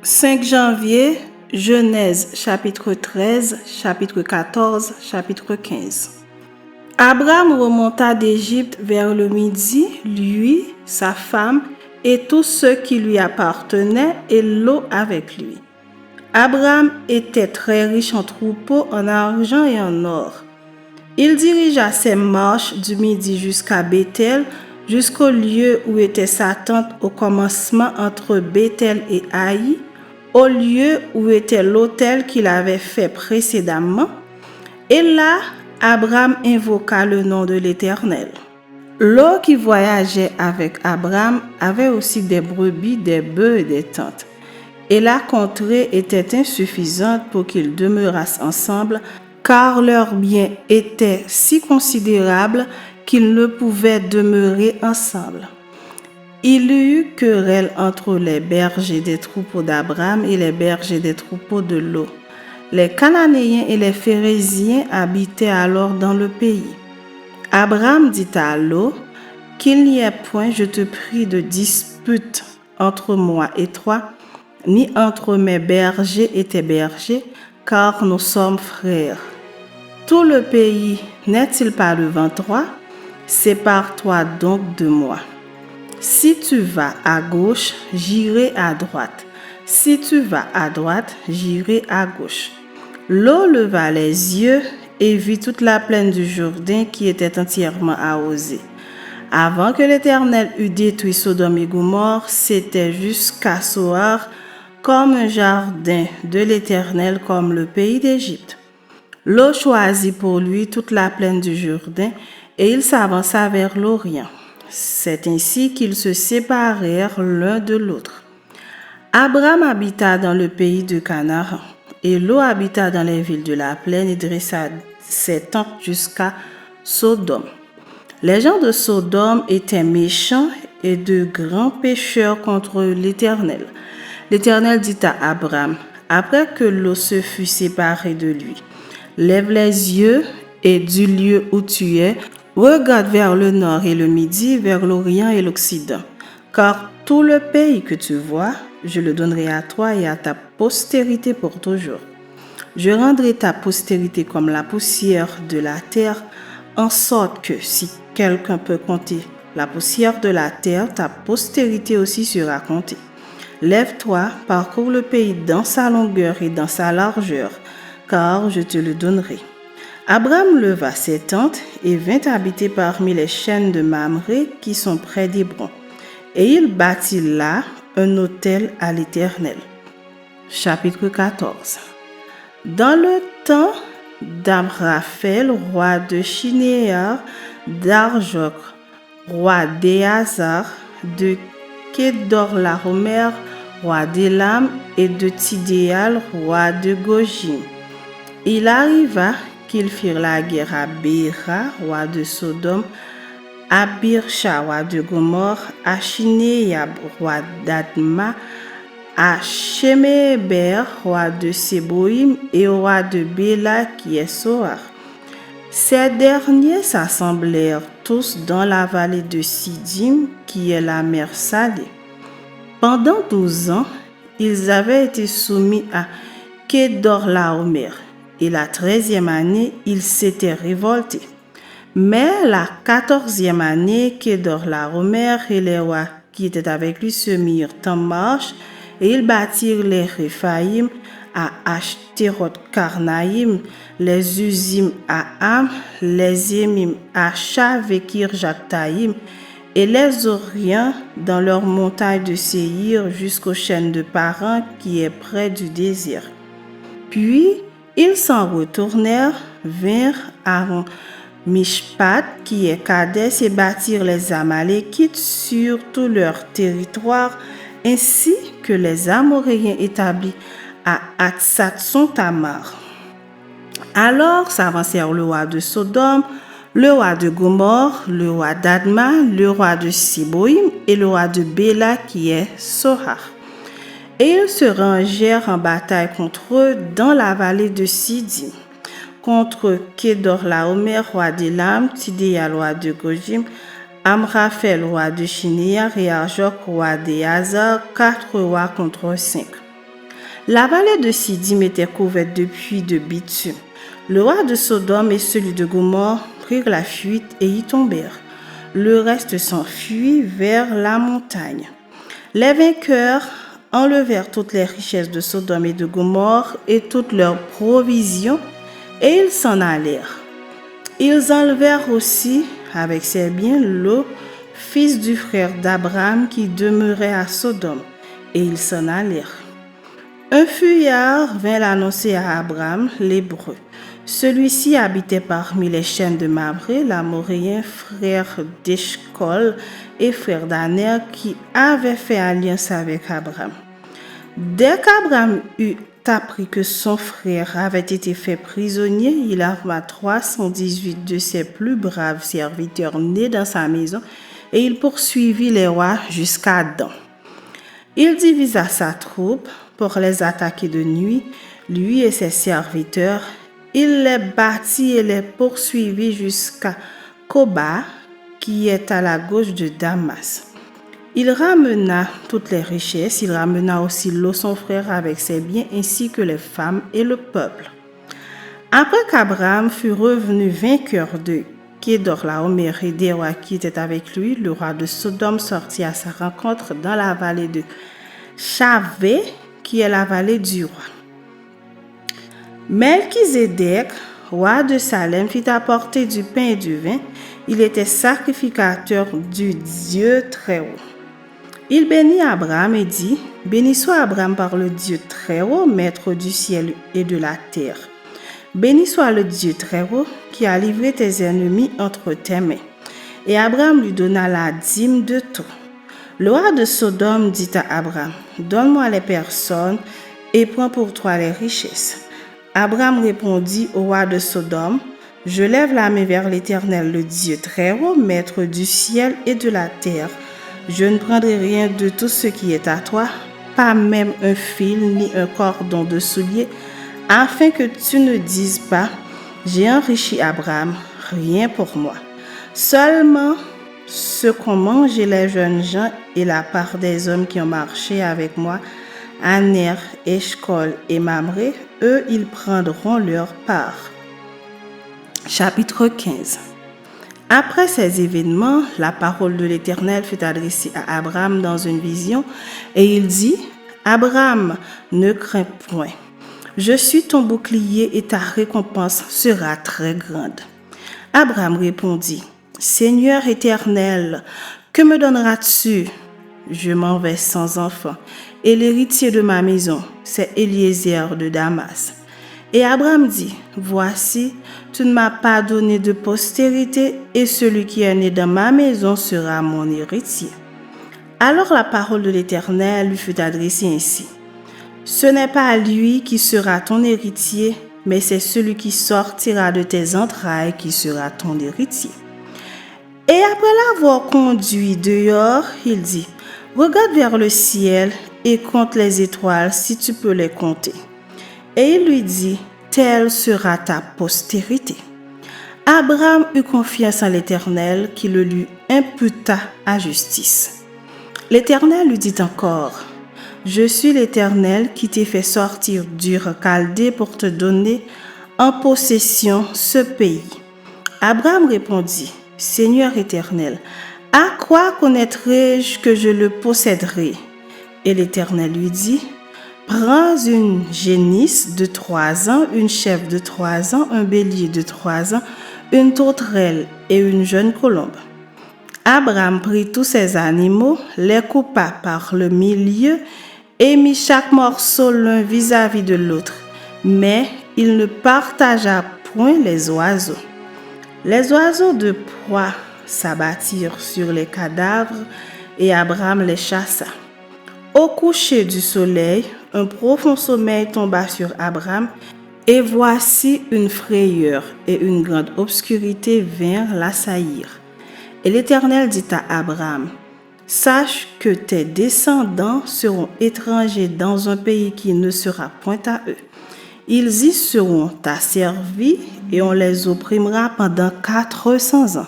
5 janvier, Genèse chapitre 13, chapitre 14, chapitre 15. Abraham remonta d'Égypte vers le midi, lui, sa femme et tous ceux qui lui appartenaient et Lot avec lui. Abraham était très riche en troupeaux, en argent et en or. Il dirigea ses marches du midi jusqu'à Béthel, jusqu'au lieu où était sa tente au commencement entre Béthel et Haï, au lieu où était l'autel qu'il avait fait précédemment. Et là, Abraham invoqua le nom de l'Éternel. Lot qui voyageait avec Abraham avait aussi des brebis, des bœufs et des tentes. Et la contrée était insuffisante pour qu'ils demeurassent ensemble, car leurs biens étaient si considérables qu'ils ne pouvaient demeurer ensemble. Il y eut querelle entre les bergers des troupeaux d'Abraham et les bergers des troupeaux de Lot. Les Cananéens et les Phéréziens habitaient alors dans le pays. Abraham dit à Lot, « Qu'il n'y ait point, je te prie, de dispute entre moi et toi, ni entre mes bergers et tes bergers, car nous sommes frères. Tout le pays n'est-il pas devant toi? Sépare-toi donc de moi. Si tu vas à gauche, j'irai à droite. Si tu vas à droite, j'irai à gauche. » Lot leva les yeux et vit toute la plaine du Jourdain qui était entièrement arrosée. Avant que l'Éternel eût détruit Sodome et Gomorrhe, c'était jusqu'à Soar, comme un jardin de l'Éternel, comme le pays d'Égypte. Lot choisit pour lui toute la plaine du Jourdain et il s'avança vers l'Orient. C'est ainsi qu'ils se séparèrent l'un de l'autre. Abraham habita dans le pays de Canaan, et Lot habita dans les villes de la plaine et dressa ses tentes jusqu'à Sodome. Les gens de Sodome étaient méchants et de grands pécheurs contre l'Éternel. L'Éternel dit à Abraham, après que Lot se fut séparé de lui, « Lève les yeux et du lieu où tu es, regarde vers le nord et le midi, vers l'Orient et l'Occident, car tout le pays que tu vois, je le donnerai à toi et à ta postérité pour toujours. Je rendrai ta postérité comme la poussière de la terre, en sorte que si quelqu'un peut compter la poussière de la terre, ta postérité aussi sera comptée. Lève-toi, parcours le pays dans sa longueur et dans sa largeur, car je te le donnerai. » Abraham leva ses tentes et vint habiter parmi les chênes de Mamré qui sont près d'Hébron. Et il bâtit là un autel à l'Éternel. Chapitre 14. Dans le temps d'Amraphel, roi de Shinéar, d'Arjok, roi d'Éazar, de Kédorlaomer, roi d'Élam, et de Tidéal, roi de Gojim. Il arriva qu'ils firent la guerre à Béra, roi de Sodome, à Birsha, roi de Gomorrhe, à Shinéab, roi d'Adma, à Sheméber, roi de Séboïm, et au roi de Béla, qui est Soar. Ces derniers s'assemblèrent tous dans la vallée de Sidim, qui est la mer Salée. Pendant 12 ans, ils avaient été soumis à Kédorlaomer, et la 13e année, ils s'étaient révoltés. Mais la 14e année, Kédorlaomer et les rois qui étaient avec lui se mirent en marche, et ils bâtirent les Réphaïm à Ashteroth-Karnaïm, les Uzim à Am, les Émim à Chav et Kirjathaïm, et les Orients dans leur montagne de Séhir jusqu'aux chaînes de Paran qui est près du désert. Puis ils s'en retournèrent, vinrent à Mishpat qui est Kadès et bâtirent les Amalékites sur tout leur territoire, ainsi que les Amoréens établis à Hatsat-Son-Tamar. Alors s'avancèrent le roi de Sodome, le roi de Gomorrhe, le roi d'Adma, le roi de Séboïm et le roi de Béla qui est Sohar. Et ils se rangèrent en bataille contre eux dans la vallée de Sidim, contre Kédorlaomer, roi d'Élam, Tidéal, roi de Gojim, Amraphel, roi de Shinéar, et Arjok, roi d'Éazar, 4 rois contre 5. La vallée de Siddim était couverte de puits de bitume. Le roi de Sodome et celui de Gomorrhe prirent la fuite et y tombèrent. Le reste s'enfuit vers la montagne. Les vainqueurs enlevèrent toutes les richesses de Sodome et de Gomorrhe et toutes leurs provisions, et ils s'en allèrent. Ils enlevèrent aussi avec ses biens Lot, fils du frère d'Abraham qui demeurait à Sodome, et ils s'en allèrent. Un fuyard vint l'annoncer à Abraham, l'Hébreu. Celui-ci habitait parmi les chaînes de Mamré, l'Amoréen, frère d'Eshcol et frère d'Aner, qui avait fait alliance avec Abraham. Dès qu'Abraham eut appris que son frère avait été fait prisonnier, il arma 318 de ses plus braves serviteurs nés dans sa maison, et il poursuivit les rois jusqu'à Dan. Il divisa sa troupe pour les attaquer de nuit, lui et ses serviteurs. Il les battit et les poursuivit jusqu'à Koba, qui est à la gauche de Damas. Il ramena toutes les richesses, il ramena aussi Lot son frère avec ses biens, ainsi que les femmes et le peuple. Après qu'Abraham fut revenu vainqueur de Kédorlaomer et des rois qui étaient avec lui, le roi de Sodome sortit à sa rencontre dans la vallée de Chavé, qui est la vallée du roi. Melchizedek, roi de Salem, fit apporter du pain et du vin. Il était sacrificateur du Dieu Très-Haut. Il bénit Abraham et dit, « Béni soit Abraham par le Dieu Très-Haut, maître du ciel et de la terre. Béni soit le Dieu Très-Haut qui a livré tes ennemis entre tes mains. » Et Abraham lui donna la dîme de tout. Le roi de Sodome dit à Abraham, « Donne-moi les personnes et prends pour toi les richesses. » Abraham répondit au roi de Sodome, « Je lève la main vers l'Éternel, le Dieu Très-Haut, maître du ciel et de la terre. Je ne prendrai rien de tout ce qui est à toi, pas même un fil ni un cordon de soulier, afin que tu ne dises pas, j'ai enrichi Abraham, rien pour moi. Seulement ce qu'ont mangé les jeunes gens et la part des hommes qui ont marché avec moi, Aner, Eshcol et Mamré, eux, ils prendront leur part. » Chapitre 15. Après ces événements, la parole de l'Éternel fut adressée à Abraham dans une vision, et il dit, « Abraham, ne crains point. Je suis ton bouclier et ta récompense sera très grande. » Abraham répondit, « Seigneur éternel, que me donneras-tu? Je m'en vais sans enfant, et l'héritier de ma maison, c'est Eliezer de Damas. » Et Abraham dit, « Voici, tu ne m'as pas donné de postérité, et celui qui est né dans ma maison sera mon héritier. » Alors la parole de l'Éternel lui fut adressée ainsi. « Ce n'est pas lui qui sera ton héritier, mais c'est celui qui sortira de tes entrailles qui sera ton héritier. » Et après l'avoir conduit dehors, il dit, « Regarde vers le ciel et compte les étoiles si tu peux les compter. » Et il lui dit, « Telle sera ta postérité. » Abraham eut confiance en l'Éternel qui le lui imputa à justice. L'Éternel lui dit encore, « Je suis l'Éternel qui t'ai fait sortir d'Ur Chaldée pour te donner en possession ce pays. » Abraham répondit, « Seigneur éternel, à quoi connaîtrai-je que je le posséderai? » Et l'Éternel lui dit, « Prends une génisse de 3 ans, une chèvre de 3 ans, un bélier de 3 ans, une tourterelle et une jeune colombe. » Abraham prit tous ces animaux, les coupa par le milieu et mit chaque morceau l'un vis-à-vis de l'autre, mais il ne partagea point les oiseaux. Les oiseaux de proie s'abattirent sur les cadavres et Abraham les chassa. Au coucher du soleil, un profond sommeil tomba sur Abraham, et voici une frayeur et une grande obscurité vinrent l'assaillir. Et l'Éternel dit à Abraham, « Sache que tes descendants seront étrangers dans un pays qui ne sera point à eux. Ils y seront asservis et on les opprimera pendant 400 ans.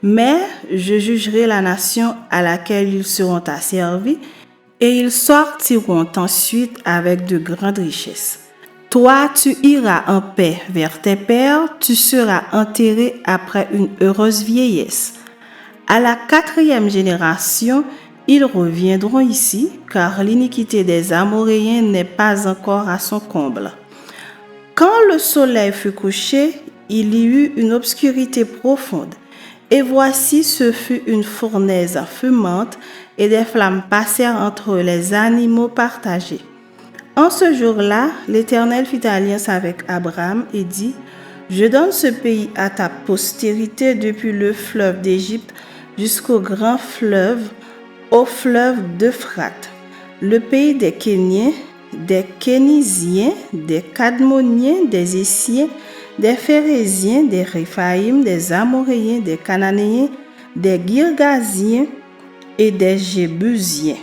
Mais je jugerai la nation à laquelle ils seront asservis et ils sortiront ensuite avec de grandes richesses. Toi, tu iras en paix vers tes pères, tu seras enterré après une heureuse vieillesse. À la 4e génération, ils reviendront ici, car l'iniquité des Amoréens n'est pas encore à son comble. Quand le soleil fut couché, il y eut une obscurité profonde. Et voici, ce fut une fournaise fumante, et des flammes passèrent entre les animaux partagés. En ce jour-là, l'Éternel fit alliance avec Abraham et dit, « Je donne ce pays à ta postérité depuis le fleuve d'Égypte jusqu'au grand fleuve, au fleuve d'Euphrate, le pays des Kéniens, des Kénisiens, des Cadmoniens, des Essiens, des Phérésiens, des Réphaïm, des Amoréens, des Cananéens, des Girgasiens et des Jébusiens.